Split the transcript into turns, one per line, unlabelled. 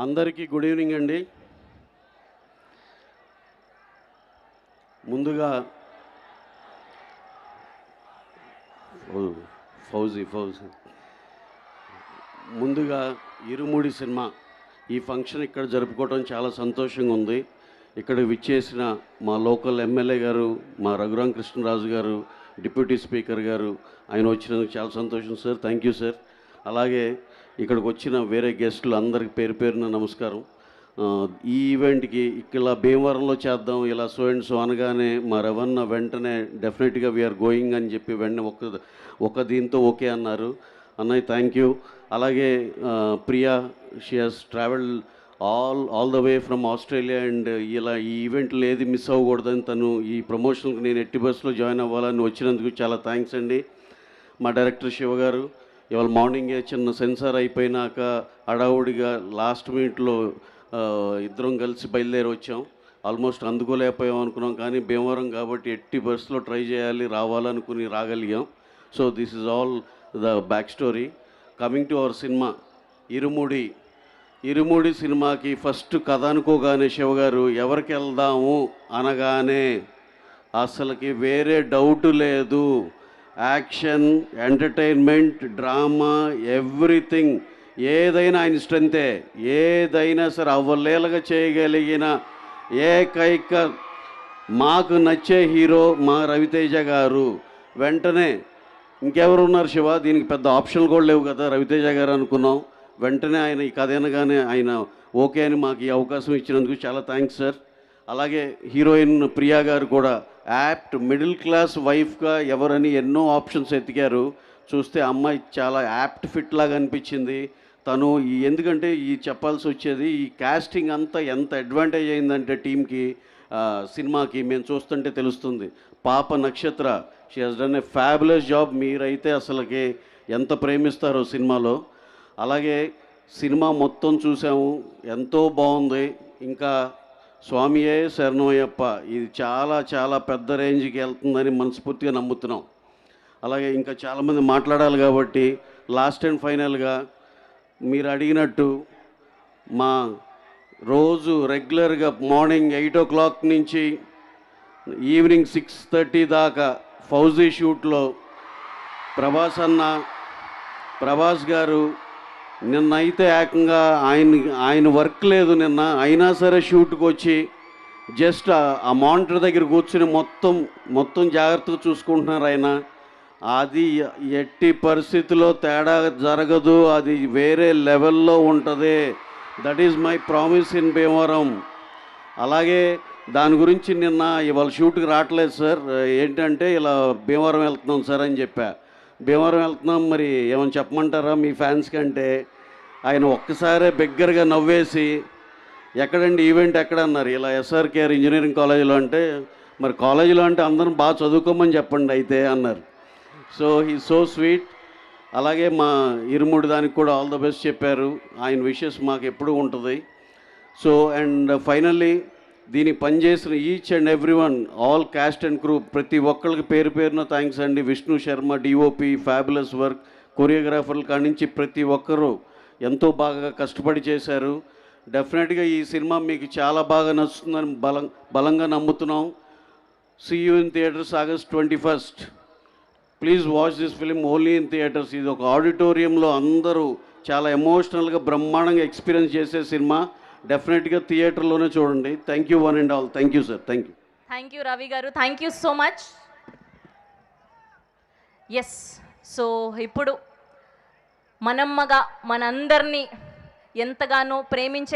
అందరికీ good evening అండి. ముందుగా ఫౌజీ ముందుగా ఇరుముడి సినిమా ఈ ఫంక్షన్ ఇక్కడ జరుపుకోవడం చాలా సంతోషంగా ఉంది. ఇక్కడ విచ్చేసిన మా లోకల్ ఎమ్మెల్యే గారు, మా రఘురామ కృష్ణరాజు గారు, డిప్యూటీ స్పీకర్ గారు, ఆయన వచ్చినందుకు చాలా సంతోషం సార్. Thank you sir. అలాగే ఇక్కడికి వచ్చిన వేరే గెస్టులు అందరికి పేరు పేరున నమస్కారం. ఈ ఈవెంట్కి ఇలా భీమవరంలో చేద్దాం, ఇలా సో అండ్ సో అనగానే మా రవణ వెంటనే డెఫినెట్గా వీఆర్ గోయింగ్ అని చెప్పి వెంటనే ఒక దీంతో ఓకే అన్నారు. అన్నయ్య థ్యాంక్ యూ. అలాగే Priya, she has travel all the way from Australia and ఇలా ఈ ఈవెంట్లు ఏది మిస్ అవ్వకూడదని తను ఈ ప్రమోషన్కి నేను ఎట్టి బస్సులో జాయిన్ అవ్వాలని వచ్చినందుకు చాలా థ్యాంక్స్ అండి. మా డైరెక్టర్ శివ గారు ఇవాళ మార్నింగే చిన్న సెన్సార్ అయిపోయినాక హడావుడిగా లాస్ట్ మినిట్లో ఇద్దరం కలిసి బయలుదేరి వచ్చాం. ఆల్మోస్ట్ అందుకోలేకపోయాం అనుకున్నాం, కానీ భీమవరం కాబట్టి ఎట్టి బస్సులో ట్రై చేయాలి, రావాలనుకుని రాగలిగాం. So this is all the back story. Coming to our cinema Irumudi సినిమాకి ఫస్ట్ కథ అనుకోగానే శివగారు ఎవరికి వెళ్దాము అనగానే అసలుకి వేరే డౌట్ లేదు. యాక్షన్, ఎంటర్టైన్మెంట్, డ్రామా, ఎవ్రీథింగ్ ఏదైనా ఆయన స్ట్రెంతే. ఏదైనా సరే అవ్వలేలుగా చేయగలిగిన ఏకైక మాకు నచ్చే హీరో మా రవితేజ గారు. వెంటనే ఇంకెవరు ఉన్నారు శివ, దీనికి పెద్ద ఆప్షన్లు కూడా లేవు కదా, రవితేజ గారు అనుకున్నాం. వెంటనే ఆయన ఈ కథ అనగానే ఆయన ఓకే అని మాకు ఈ అవకాశం ఇచ్చినందుకు చాలా థ్యాంక్స్ సార్. అలాగే హీరోయిన్ ప్రియా గారు కూడా యాప్ట్ మిడిల్ క్లాస్ వైఫ్గా ఎవరని ఎన్నో ఆప్షన్స్ ఎతికారు. చూస్తే అమ్మాయి చాలా యాప్ట్ ఫిట్ లాగా అనిపించింది. తను ఎందుకంటే చెప్పాల్సి వచ్చేది ఈ కాస్టింగ్ అంతా ఎంత అడ్వాంటేజ్ అయిందంటే టీంకి, సినిమాకి మేము చూస్తుంటే తెలుస్తుంది. పాప నక్షత్ర, she has done a fabulous job. మీరైతే అసలుకి ఎంత ప్రేమిస్తారో సినిమాలో. అలాగే సినిమా మొత్తం చూసాము, ఎంతో బాగుంది. ఇంకా స్వామియే శరణమయ్యప్ప, ఇది చాలా చాలా పెద్ద రేంజ్కి వెళ్తుందని మనస్ఫూర్తిగా నమ్ముతున్నాం. అలాగే ఇంకా చాలామంది మాట్లాడాలి కాబట్టి లాస్ట్ అండ్ ఫైనల్గా మీరు అడిగినట్టు మా రోజు రెగ్యులర్గా మార్నింగ్ 8 o'clock నుంచి ఈవినింగ్ 6:30 దాకా ఫౌజీ షూట్లో ప్రభాస్ గారు నిన్నైతే ఏకంగా ఆయన వర్క్ లేదు నిన్న, అయినా సరే షూట్కి వచ్చి జస్ట్ ఆ మానిటర్ దగ్గర కూర్చుని మొత్తం జాగ్రత్తగా చూసుకుంటున్నారు ఆయన. అది ఎట్టి పరిస్థితిలో తేడా జరగదు, అది వేరే లెవెల్లో ఉంటుంది. That is my promise in Bhimavaram. అలాగే దాని గురించి నిన్న ఇవాళ షూట్కి రావట్లేదు సార్, ఏంటంటే ఇలా భీమవరం వెళ్తున్నాం సార్ అని చెప్పా. భీమవరం వెళ్తున్నాం, మరి ఏమని చెప్పమంటారా మీ ఫ్యాన్స్ కంటే, ఆయన ఒక్కసారే బిగ్గరగా నవ్వేసి ఎక్కడండి ఈవెంట్ ఎక్కడ అన్నారు. ఇలా SRKR ఇంజనీరింగ్ కాలేజీలో అంటే, మరి కాలేజీలో అంటే అందరం బాగా చదువుకోమని చెప్పండి అయితే అన్నారు. So he so sweet. అలాగే మా ఇరుముడి దానికి కూడా ఆల్ ద బెస్ట్ చెప్పారు. ఆయన విషెస్ మాకు ఎప్పుడూ ఉంటుంది. సో అండ్ ఫైనల్లీ దీనికి పనిచేసిన each and every one, all cast and crew, ప్రతి ఒక్కరికి పేరు పేరున థ్యాంక్స్ అండి. Vishnu Sharma DOP fabulous work, కొరియోగ్రాఫర్ల కాడి నుంచి ప్రతి ఒక్కరూ ఎంతో బాగా కష్టపడి చేశారు. డెఫినెట్గా ఈ సినిమా మీకు చాలా బాగా నచ్చుతుందని బలంగా నమ్ముతున్నాం. See you in theatres August 21st. Please watch this film only in theatres. ఇది ఒక ఆడిటోరియంలో అందరూ చాలా ఎమోషనల్గా బ్రహ్మాండంగా ఎక్స్పీరియన్స్ చేసే సినిమా. డెఫినెట్గా థియేటర్లోనే చూడండి. Thank you one and all. Thank you sir.
Thank you Ravi గారు, thank you so much. Yes, so ఇప్పుడు మనమ్మగా మనందరినీ ఎంతగానో ప్రేమించే